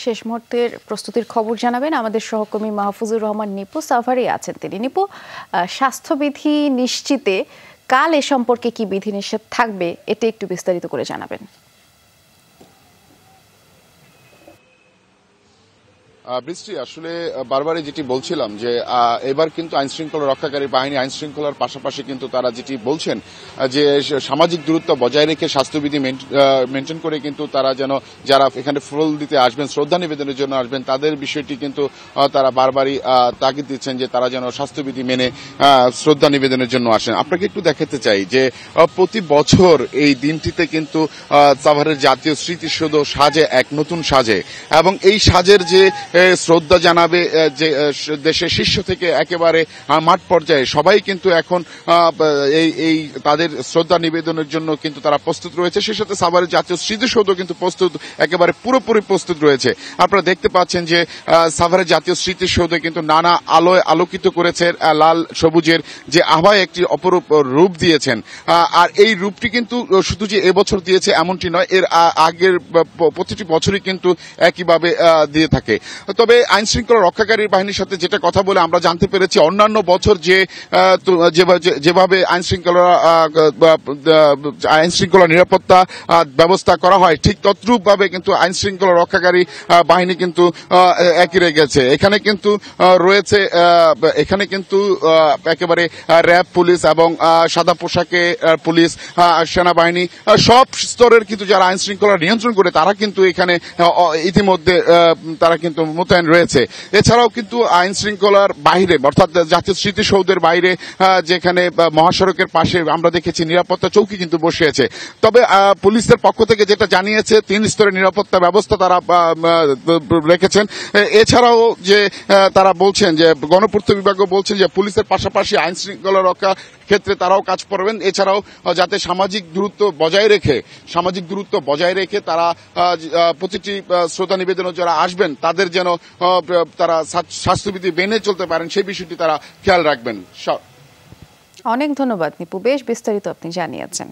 শেষ মুহূর্তের প্রস্তুতির খবর জানাবেন আমাদের সহকর্মী মাহফুজুর রহমান নিপু। সাভারে আছেন তিনি। নিপু, স্বাস্থ্যবিধি নিশ্চিতে কাল এ সম্পর্কে কি বিধিনিষেধ থাকবে এটা একটু বিস্তারিত করে জানাবেন। বৃষ্টি, আসলে বারবারই যেটি বলছিলাম যে এবার কিন্তু আইন শৃঙ্খলা রক্ষাকারী বাহিনী আইন শৃঙ্খলার পাশাপাশি কিন্তু তারা যেটি বলছেন যে সামাজিক দূরত্ব বজায় রেখে স্বাস্থ্যবিধি মেনটেন করে কিন্তু তারা যেন যারা এখানে ফুল দিতে আসবেন, শ্রদ্ধা নিবেদনের জন্য আসবেন, তাদের বিষয়টি কিন্তু তারা বারবারই তাগিদ দিচ্ছেন যে তারা যেন স্বাস্থ্যবিধি মেনে শ্রদ্ধা নিবেদনের জন্য আসেন। আপনাকে একটু দেখাতে চাই যে প্রতি বছর এই দিনটিতে কিন্তু সাভারের জাতীয় স্মৃতিসৌধ সাজে এক নতুন সাজে, এবং এই সাজের যে শ্রদ্ধা জানাবে যে দেশের শীর্ষ থেকে একেবারে মাঠ পর্যায়ে সবাই কিন্তু এখন এই তাদের শ্রদ্ধা নিবেদনের জন্য কিন্তু তারা প্রস্তুত রয়েছে। সেই সাথে সাভারের জাতীয় স্মৃতিসৌধ কিন্তু প্রস্তুত, একেবারে পুরোপুরি প্রস্তুত রয়েছে। আপনারা দেখতে পাচ্ছেন যে সাভারের জাতীয় স্মৃতিসৌধে কিন্তু নানা আলোয় আলোকিত করেছে, লাল সবুজের যে আভায় একটি অপরূপ রূপ দিয়েছেন। আর এই রূপটি কিন্তু শুধু যে এবছর দিয়েছে এমনটি নয়, এর আগের প্রতিটি বছরই কিন্তু একইভাবে দিয়ে থাকে। তবে আইন শৃঙ্খলা রক্ষাকারী বাহিনীর সাথে যেটা কথা বলে আমরা জানতে পেরেছি, অন্যান্য বছর যেভাবে আইন শৃঙ্খলা নিরাপত্তা ব্যবস্থা করা হয়, ঠিক তদ্রূপ ভাবে কিন্তু আইন শৃঙ্খলা রক্ষাকারী বাহিনী কিন্তু একই রেখেছে। এখানে কিন্তু একেবারে র্যাব পুলিশ এবং সাদা পোশাকে পুলিশ, সেনাবাহিনী, সব স্তরের কিন্তু যারা আইন শৃঙ্খলা নিয়ন্ত্রণ করে তারা কিন্তু এখানে ইতিমধ্যে তারা কিন্তু মোতায়েন রয়েছে। এছাড়াও কিন্তু আইন শৃঙ্খলার বাইরে, অর্থাৎ জাতীয় স্মৃতিসৌধের বাইরে যেখানে মহাসড়কের পাশে আমরা দেখেছি নিরাপত্তা চৌকি কিন্তু বসে আছে। তবে পুলিশের পক্ষ থেকে যেটা জানিয়েছে 3 স্তরের নিরাপত্তা ব্যবস্থা তারা রেখেছেন। এছাড়াও যে তারা বলছেন যে গণপূর্ত বিভাগও বলছেন যে পুলিশের পাশাপাশি আইন শৃঙ্খলা রক্ষা ক্ষেত্রে তারাও কাজ করবেন। এছাড়াও যাতে সামাজিক দূরত্ব বজায় রেখে তারা প্রতিটি শ্রদ্ধা নিবেদনে যারা আসবেন তাদের যেন তারা স্বাস্থ্যবিধি মেনে চলতে পারেন সেই বিষয়টি তারা খেয়াল রাখবেন। অনেক ধন্যবাদ নিপু, বেশ বিস্তারিত আপনি জানিয়েছেন।